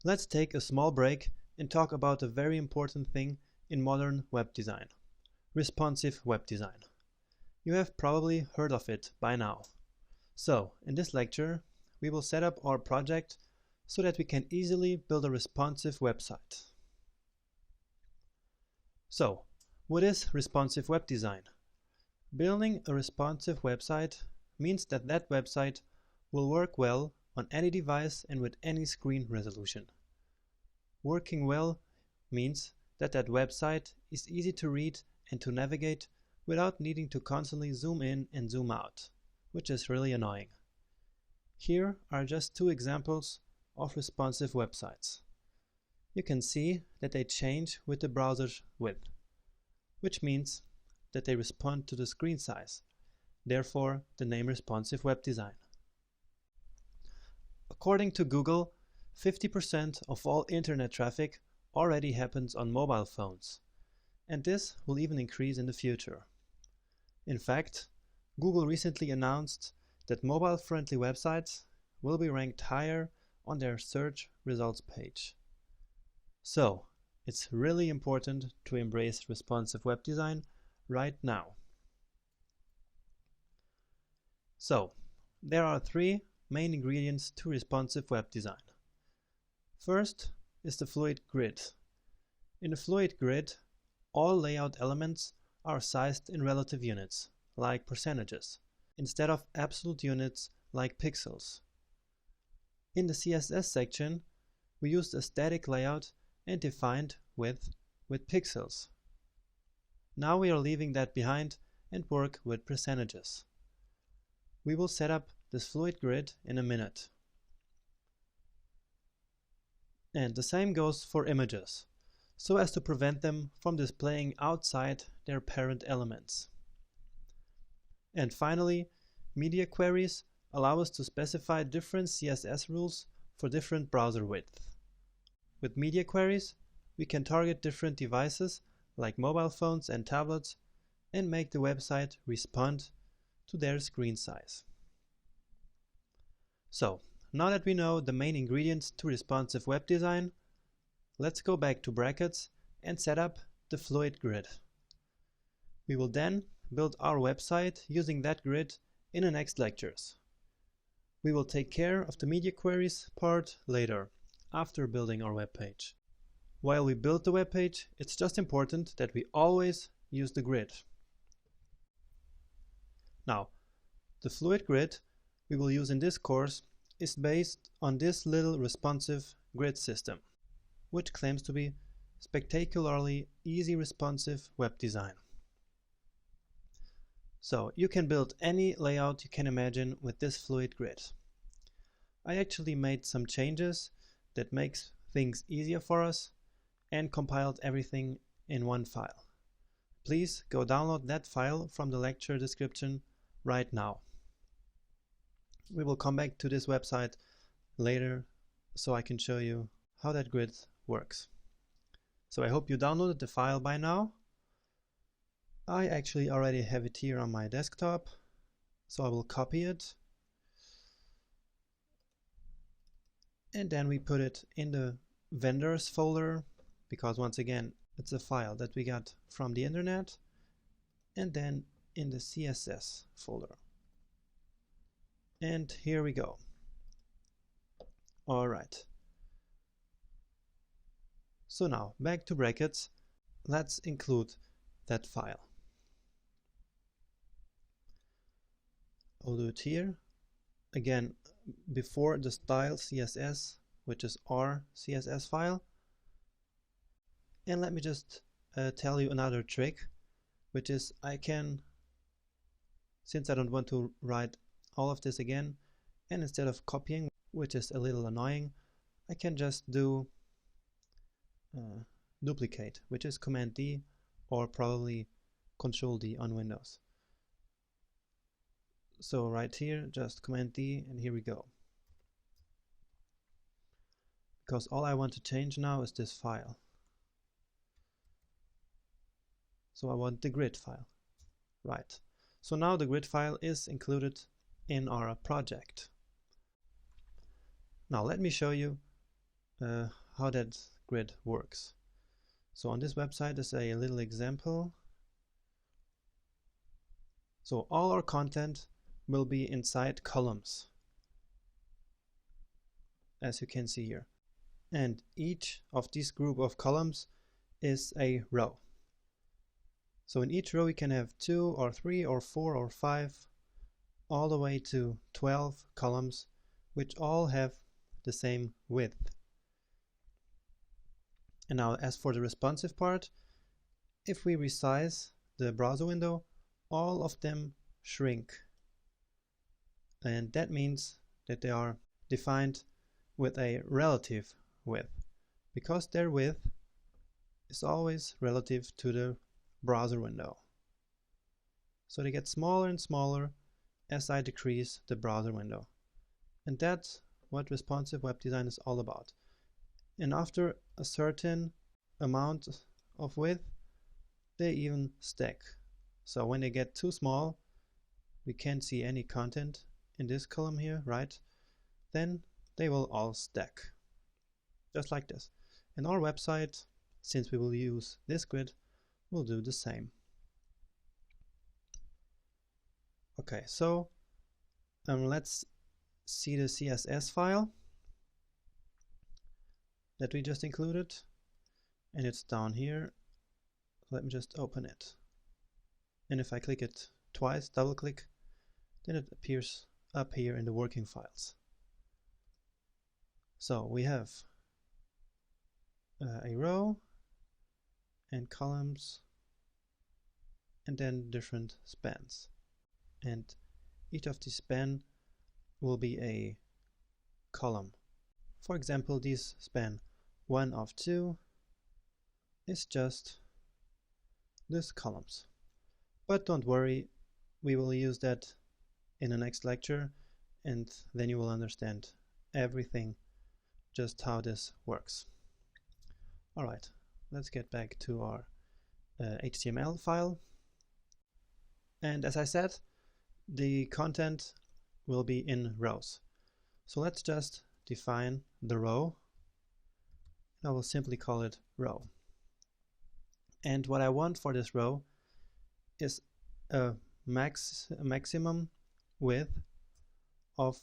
Let's take a small break and talk about a very important thing in modern web design: responsive web design. You have probably heard of it by now. So, in this lecture, we will set up our project so that we can easily build a responsive website. So, what is responsive web design? Building a responsive website means that that website will work well on any device and with any screen resolution. Working well means that that website is easy to read and to navigate without needing to constantly zoom in and zoom out, which is really annoying. Here are just two examples of responsive websites. You can see that they change with the browser's width, which means that they respond to the screen size, therefore the name responsive web design. According to Google, 50% of all internet traffic already happens on mobile phones, and this will even increase in the future. In fact, Google recently announced that mobile-friendly websites will be ranked higher on their search results page. So, it's really important to embrace responsive web design right now. So, there are three main ingredients to responsive web design. First is the fluid grid. In a fluid grid, all layout elements are sized in relative units, like percentages, instead of absolute units like pixels. In the CSS section, we used a static layout and defined width with pixels. Now we are leaving that behind and work with percentages. We will set up this fluid grid in a minute. And the same goes for images, so as to prevent them from displaying outside their parent elements. And finally, media queries allow us to specify different CSS rules for different browser width. With media queries, we can target different devices like mobile phones and tablets and make the website respond to their screen size. So, now that we know the main ingredients to responsive web design, let's go back to brackets and set up the fluid grid. We will then build our website using that grid in the next lectures. We will take care of the media queries part later, after building our web page. While we build the web page, it's just important that we always use the grid. Now, the fluid grid we will use in this course is based on this little responsive grid system, which claims to be spectacularly easy responsive web design. So you can build any layout you can imagine with this fluid grid. I actually made some changes that makes things easier for us and compiled everything in one file. Please go download that file from the lecture description right now. We will come back to this website later so I can show you how that grid works. So I hope you downloaded the file by now. I actually already have it here on my desktop, so I will copy it. And then we put it in the vendors folder, because once again, it's a file that we got from the internet, and then in the CSS folder. And here we go. Alright. So now, back to brackets, let's include that file. I'll do it here. Again, before the style CSS, which is our CSS file. And let me just tell you another trick, which is I can, since I don't want to write all of this again, and instead of copying, which is a little annoying, I can just do duplicate, which is Command D or probably Control D on Windows. So right here, just Command D, and here we go. Because all I want to change now is this file. So I want the grid file. Right. So now the grid file is included in our project. Now let me show you how that grid works. So on this website is a little example. So all our content will be inside columns, as you can see here. And each of these group of columns is a row. So in each row we can have 2 or 3 or 4 or 5, all the way to 12 columns, which all have the same width. And now as for the responsive part, if we resize the browser window, all of them shrink. And that means that they are defined with a relative width, because their width is always relative to the browser window. So they get smaller and smaller as I decrease the browser window. And that's what responsive web design is all about. And after a certain amount of width, they even stack. So when they get too small, we can't see any content in this column here, right? Then they will all stack, just like this. And our website, since we will use this grid, will do the same. Okay, so let's see the CSS file that we just included, and it's down here. Let me just open it, and if I click it twice, double click, then it appears up here in the working files. So we have a row and columns, and then different spans, and each of these span will be a column. For example, this span 1 of 2 is just these columns. But don't worry, we will use that in the next lecture, and then you will understand everything, just how this works. Alright, let's get back to our HTML file. And as I said, the content will be in rows. So let's just define the row. I will simply call it row. And what I want for this row is a maximum width of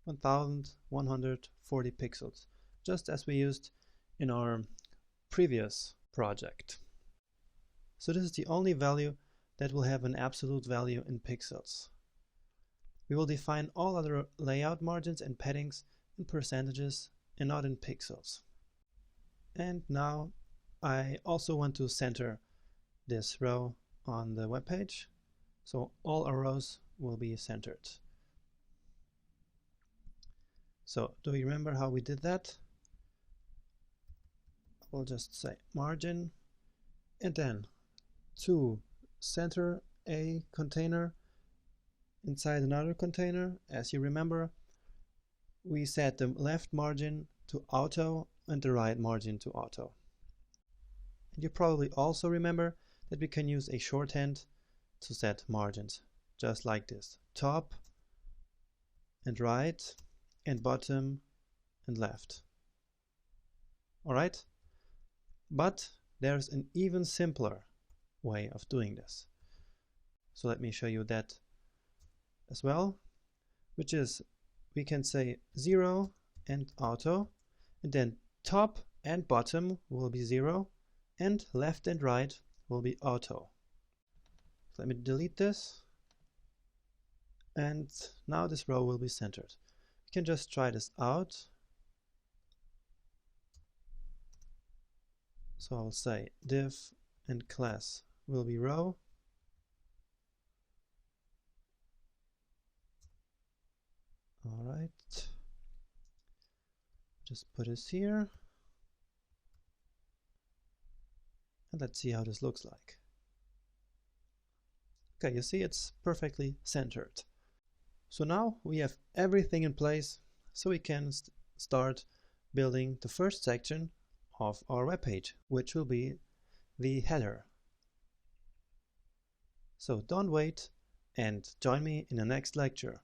1140 pixels, just as we used in our previous project. So this is the only value that will have an absolute value in pixels. We will define all other layout margins and paddings in percentages and not in pixels. And now I also want to center this row on the web page, so all our rows will be centered. So do you remember how we did that? We'll just say margin, and then to center a container inside another container, as you remember, we set the left margin to auto and the right margin to auto. And you probably also remember that we can use a shorthand to set margins, just like this: top and right and bottom and left. Alright? But there's an even simpler way of doing this. So let me show you that as well, which is we can say 0 and auto, and then top and bottom will be 0, and left and right will be auto. So let me delete this, and now this row will be centered. We can just try this out. So I'll say div and class will be row. Alright, just put this here, and let's see how this looks like. Okay, you see it's perfectly centered. So now we have everything in place, so we can start building the first section of our web page, which will be the header. So don't wait and join me in the next lecture.